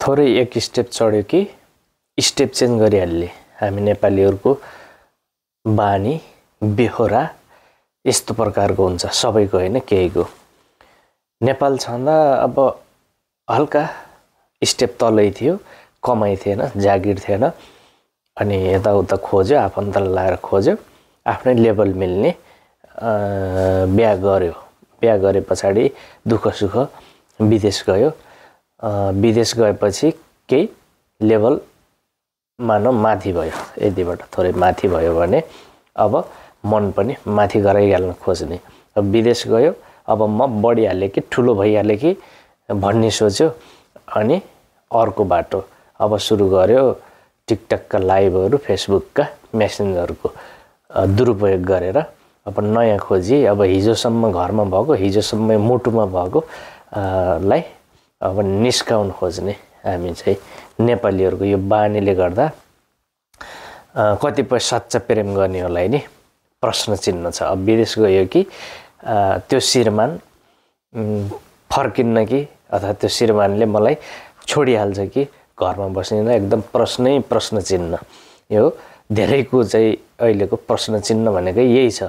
थोरै एक स्टेप चढ्यो कि स्टेप चेन्ज गरिहाल्ने हामी नेपालीहरूको बानी बेहोरा यस्तो प्रकारको हुन्छ सबैको हैन केहीको। नेपाल छँदा अब हल्का स्टेप तलै थियो, कमाइ थिएन, जागिर थिएन, अनि यताउता खोज्यो, आफन्तलाई लाएर खोज्यो, आफ्नै लेभल मिल्ने बिहा गर्यो। बिहा गरे पछाडि दुःख सुख विदेश गयो। विदेश गएपछि केही लेभल मानव माथि भयो, यतिबाट थोरै माथि भयो भने अब मन पनि माथि गराइहाल्न खोज्ने। अब विदेश गयो, अब म बढिहालेँ कि ठुलो भइहालेँ कि भन्ने सोच्यो, अनि अर्को बाटो अब सुरु गर्यो टिकटकका लाइभहरू, फेसबुकका मेसेन्जरको दुरुपयोग गरेर अब नयाँ खोजी, अब हिजोसम्म घरमा भएको, हिजोसम्म मुटुमा भएको लाई अब निस्काउन खोज्ने हामी चाहिँ नेपालीहरूको यो बानीले गर्दा कतिपय सच्चा प्रेम गर्नेहरूलाई नि प्रश्न चिन्ह छ। अब विदेश गयो कि त्यो श्रीमान फर्किन्न कि अथवा त्यो श्रीमानले मलाई छोडिहाल्छ कि घरमा बस्ने, एकदम प्रश्न चिन्ह। यो धेरैको चाहिँ अहिलेको प्रश्न चिन्ह भनेकै यही छ।